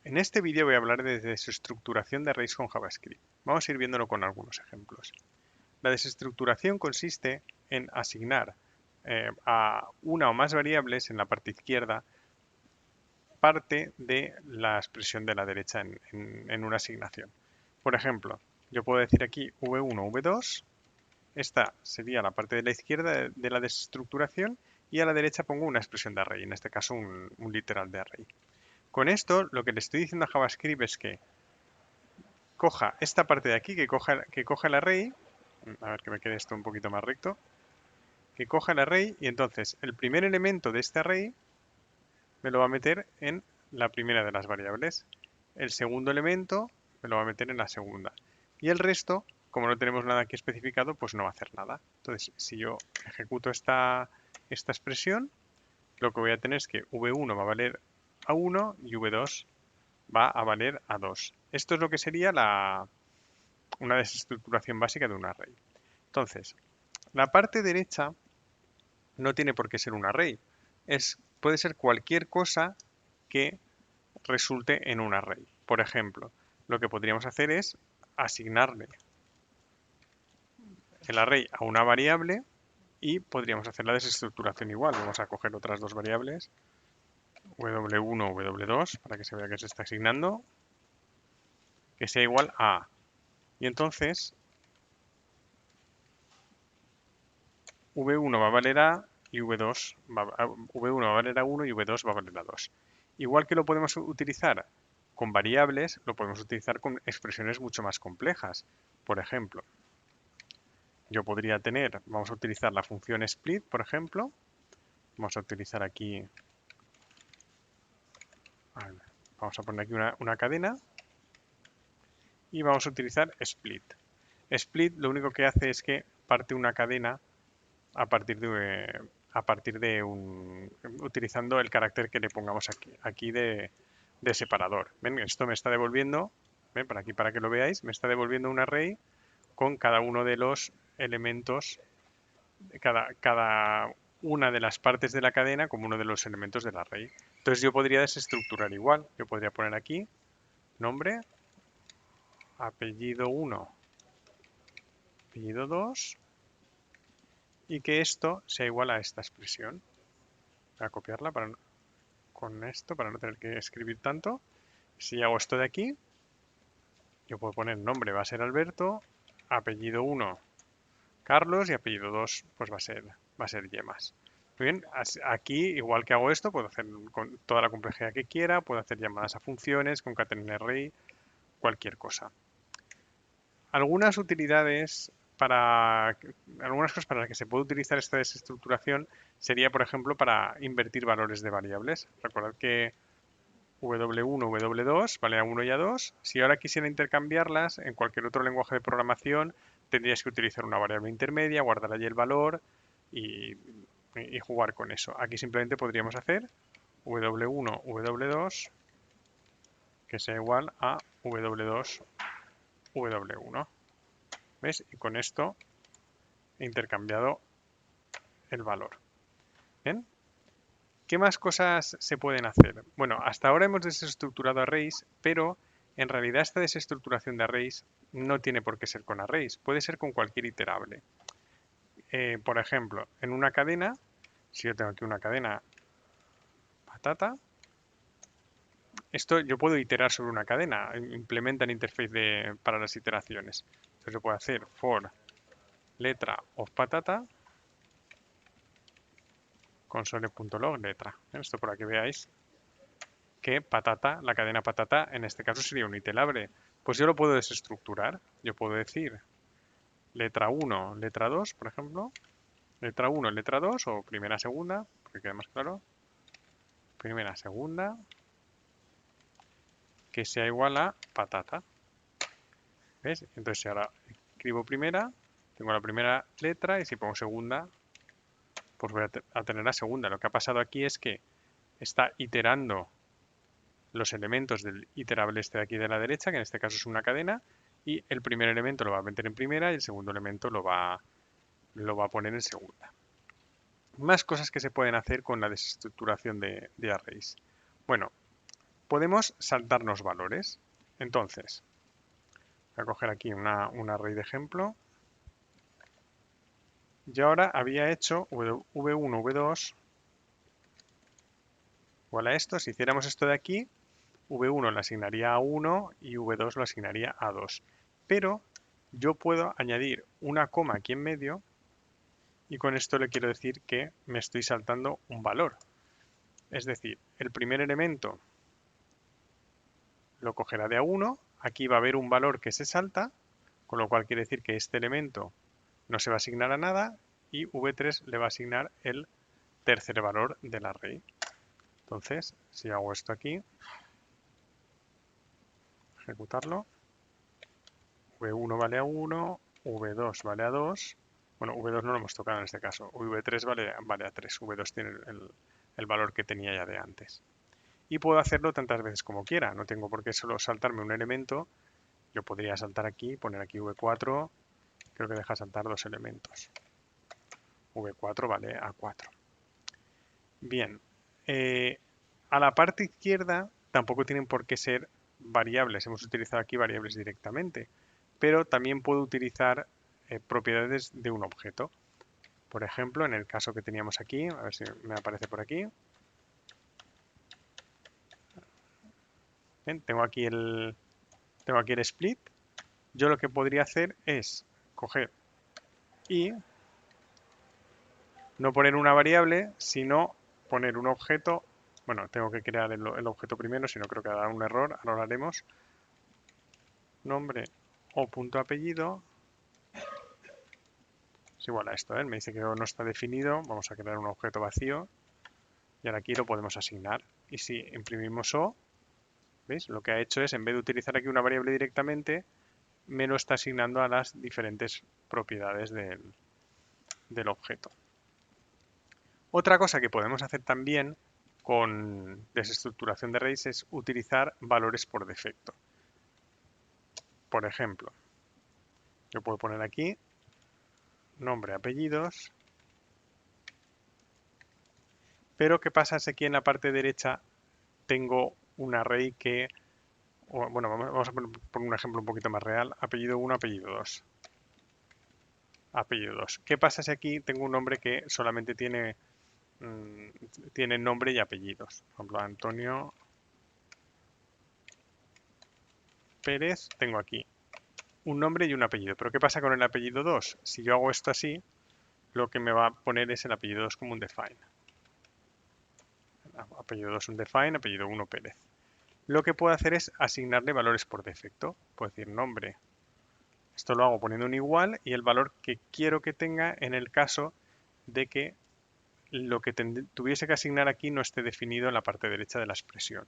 En este vídeo voy a hablar de desestructuración de arrays con JavaScript. Vamos a ir viéndolo con algunos ejemplos. La desestructuración consiste en asignar a una o más variables en la parte izquierda parte de la expresión de la derecha en una asignación. Por ejemplo, yo puedo decir aquí v1, v2, esta sería la parte de la izquierda de la desestructuración y a la derecha pongo una expresión de array, en este caso un literal de array. Con esto lo que le estoy diciendo a JavaScript es que coja esta parte de aquí, que coja el array, a ver que me quede esto un poquito más recto, que coja el array y entonces el primer elemento de este array me lo va a meter en la primera de las variables, el segundo elemento me lo va a meter en la segunda y el resto, como no tenemos nada aquí especificado, pues no va a hacer nada. Entonces, si yo ejecuto esta expresión, lo que voy a tener es que v1 va a valer a 1 y v2 va a valer a 2. Esto es lo que sería una desestructuración básica de un array. Entonces, la parte derecha no tiene por qué ser un array. Puede ser cualquier cosa que resulte en un array. Por ejemplo, lo que podríamos hacer es asignarle el array a una variable y podríamos hacer la desestructuración igual. Vamos a coger otras dos variables, w1, w2, para que se vea que se está asignando, que sea igual a. Y entonces v1 va a valer a y v1 va a valer a 1 y v2 va a valer a 2. Igual que lo podemos utilizar con variables, lo podemos utilizar con expresiones mucho más complejas. Por ejemplo, yo podría tener, vamos a utilizar la función split, por ejemplo. Vamos a utilizar aquí, vamos a poner aquí una cadena y vamos a utilizar split. Split lo único que hace es que parte una cadena a partir de utilizando el carácter que le pongamos aquí de separador. ¿Ven? Esto me está devolviendo, ¿ven? Para aquí, para que lo veáis, me está devolviendo un array con cada uno de los elementos, cada una de las partes de la cadena como uno de los elementos del array. Entonces yo podría desestructurar igual. Yo podría poner aquí nombre, apellido 1, apellido 2 y que esto sea igual a esta expresión. Voy a copiarla con esto para no tener que escribir tanto. Si hago esto de aquí, yo puedo poner nombre va a ser Alberto, apellido 1 Carlos y apellido 2 pues va a ser Yemas. Muy bien, aquí igual que hago esto, puedo hacer con toda la complejidad que quiera, puedo hacer llamadas a funciones, concatenar array, cualquier cosa. Algunas utilidades algunas cosas para las que se puede utilizar esta desestructuración sería, por ejemplo, para invertir valores de variables. Recordad que W1, W2 vale a 1 y a 2. Si ahora quisiera intercambiarlas en cualquier otro lenguaje de programación, tendrías que utilizar una variable intermedia, guardar allí el valor y jugar con eso. Aquí simplemente podríamos hacer W1, W2 que sea igual a W2, W1. ¿Ves? Y con esto he intercambiado el valor. ¿Bien? ¿Qué más cosas se pueden hacer? Bueno, hasta ahora hemos desestructurado arrays, pero en realidad esta desestructuración de arrays no tiene por qué ser con arrays, puede ser con cualquier iterable. Por ejemplo, en una cadena, si yo tengo aquí una cadena patata, esto yo puedo iterar sobre una cadena, implementa el interface para las iteraciones. Entonces yo puedo hacer for letra of patata console.log letra. Esto para que veáis que patata, la cadena patata, en este caso sería un iterable. Pues yo lo puedo desestructurar. Yo puedo decir letra 1, letra 2, por ejemplo. Letra 1, letra 2 o primera, segunda, porque quede más claro. Primera, segunda, que sea igual a patata. ¿Ves? Entonces si ahora escribo primera, tengo la primera letra y si pongo segunda, pues voy a tener la segunda. Lo que ha pasado aquí es que está iterando los elementos del iterable este de aquí de la derecha, que en este caso es una cadena, y el primer elemento lo va a meter en primera y el segundo elemento lo va a poner en segunda. Más cosas que se pueden hacer con la desestructuración de arrays. Bueno, podemos saltarnos valores. Entonces, voy a coger aquí un array de ejemplo. Yo ahora había hecho v1, v2 igual a esto. Si hiciéramos esto de aquí, v1 lo asignaría a 1 y v2 lo asignaría a 2. Pero yo puedo añadir una coma aquí en medio y con esto le quiero decir que me estoy saltando un valor. Es decir, el primer elemento lo cogerá de a 1, aquí va a haber un valor que se salta, con lo cual quiere decir que este elemento no se va a asignar a nada y v3 le va a asignar el tercer valor del array. Entonces, si hago esto aquí, ejecutarlo, v1 vale a 1, v2 vale a 2, bueno, v2 no lo hemos tocado en este caso, v3 vale a 3, v2 tiene el valor que tenía ya de antes. Y puedo hacerlo tantas veces como quiera, no tengo por qué solo saltarme un elemento, yo podría saltar aquí, poner aquí v4, creo que deja saltar dos elementos. v4 vale a 4. Bien, a la parte izquierda tampoco tienen por qué ser variables, hemos utilizado aquí variables directamente, pero también puedo utilizar propiedades de un objeto. Por ejemplo, en el caso que teníamos aquí, a ver si me aparece por aquí. Bien, tengo aquí el split. Yo lo que podría hacer es coger y no poner una variable, sino poner un objeto. Bueno, tengo que crear el objeto primero, si no creo que dará un error. Ahora lo haremos. Nombre o punto apellido. Es igual a esto, ¿eh? Me dice que no está definido. Vamos a crear un objeto vacío. Y ahora aquí lo podemos asignar. Y si imprimimos O, ¿veis? Lo que ha hecho es, en vez de utilizar aquí una variable directamente, me lo está asignando a las diferentes propiedades del objeto. Otra cosa que podemos hacer también con desestructuración de arrays es utilizar valores por defecto. Por ejemplo, yo puedo poner aquí nombre, apellidos, pero ¿qué pasa si aquí en la parte derecha tengo un array que, bueno, vamos a poner un ejemplo un poquito más real, apellido 1, apellido 2. Apellido 2. ¿Qué pasa si aquí tengo un nombre que solamente tiene nombre y apellidos? Por ejemplo, Antonio Pérez, tengo aquí un nombre y un apellido. Pero ¿qué pasa con el apellido 2? Si yo hago esto así, lo que me va a poner es el apellido 2 como un define. Apellido 2 un define, apellido 1 Pérez. Lo que puedo hacer es asignarle valores por defecto. Puedo decir nombre. Esto lo hago poniendo un igual y el valor que quiero que tenga en el caso de que lo que tuviese que asignar aquí no esté definido en la parte derecha de la expresión.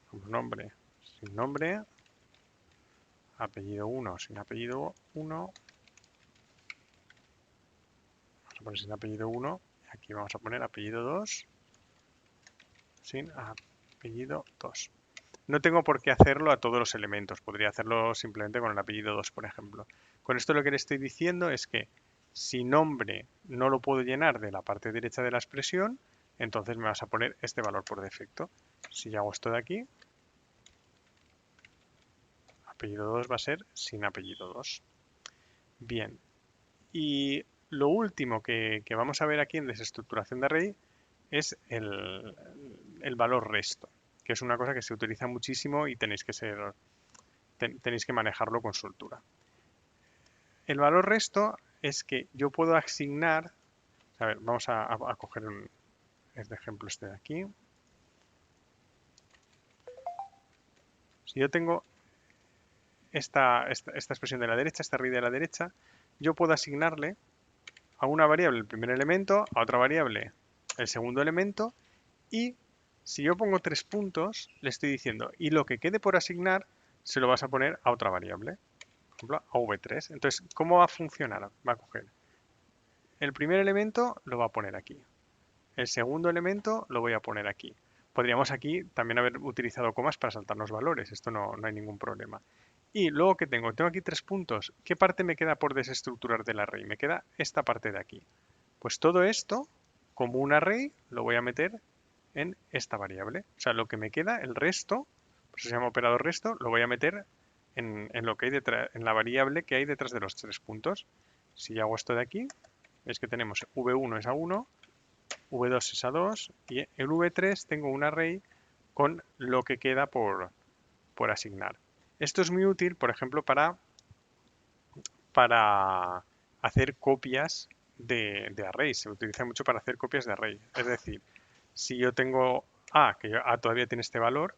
Como nombre sin nombre, apellido 1 sin apellido 1, vamos a poner sin apellido 1, y aquí vamos a poner apellido 2 sin apellido 2. No tengo por qué hacerlo a todos los elementos, podría hacerlo simplemente con el apellido 2, por ejemplo. Con esto lo que le estoy diciendo es que si nombre no lo puedo llenar de la parte derecha de la expresión, entonces me vas a poner este valor por defecto. Si yo hago esto de aquí, apellido 2 va a ser sin apellido 2. Bien, y lo último que vamos a ver aquí en desestructuración de array es el valor resto, que es una cosa que se utiliza muchísimo y tenéis que manejarlo con soltura. El valor resto es que yo puedo asignar, a ver, vamos a coger este ejemplo este de aquí. Si yo tengo esta expresión de la derecha, esta array de la derecha, yo puedo asignarle a una variable el primer elemento, a otra variable el segundo elemento, y si yo pongo 3 puntos, le estoy diciendo, y lo que quede por asignar, se lo vas a poner a otra variable, por ejemplo, a v3. Entonces, ¿cómo va a funcionar? Va a coger el primer elemento, lo va a poner aquí. El segundo elemento lo voy a poner aquí. Podríamos aquí también haber utilizado comas para saltarnos valores, esto no hay ningún problema. Y luego que tengo aquí 3 puntos, ¿qué parte me queda por desestructurar del array? Me queda esta parte de aquí. Pues todo esto, como un array, lo voy a meter en esta variable. O sea, lo que me queda, el resto, por eso se llama operador resto, lo voy a meter en lo que hay detrás, en la variable que hay detrás de los 3 puntos. Si hago esto de aquí, veis que tenemos v1 es a 1, v2 es a 2 y el v3 tengo un array con lo que queda por asignar. Esto es muy útil, por ejemplo, para hacer copias de arrays. Se utiliza mucho para hacer copias de array. Es decir, si yo tengo A, que A todavía tiene este valor,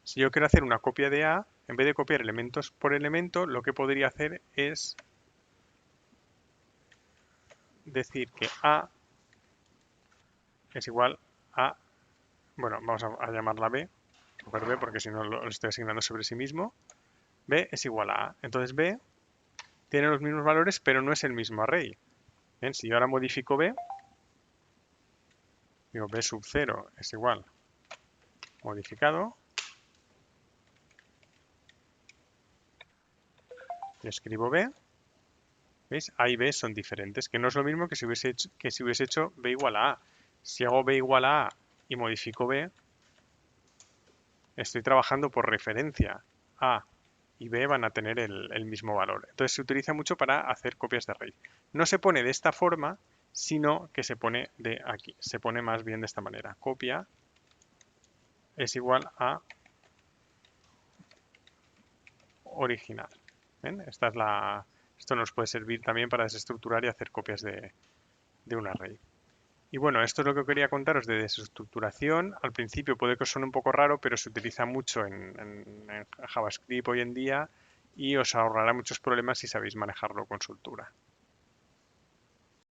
si yo quiero hacer una copia de A, en vez de copiar elementos por elemento, lo que podría hacer es decir que A es igual a, bueno, vamos a llamarla B, porque si no lo estoy asignando sobre sí mismo. B es igual a A. Entonces B tiene los mismos valores, pero no es el mismo array. Bien, si yo ahora modifico B, digo B sub 0 es igual modificado, y escribo B, ¿veis? A y B son diferentes, que no es lo mismo que si hubiese hecho B igual a A. Si hago B igual a A y modifico B, estoy trabajando por referencia. A y B van a tener el mismo valor. Entonces se utiliza mucho para hacer copias de array. No se pone de esta forma, sino que se pone de aquí. Se pone más bien de esta manera. Copia es igual a original. ¿Ven? Esto nos puede servir también para desestructurar y hacer copias de un array. Y bueno, esto es lo que quería contaros de desestructuración. Al principio puede que os suene un poco raro, pero se utiliza mucho en JavaScript hoy en día y os ahorrará muchos problemas si sabéis manejarlo con soltura.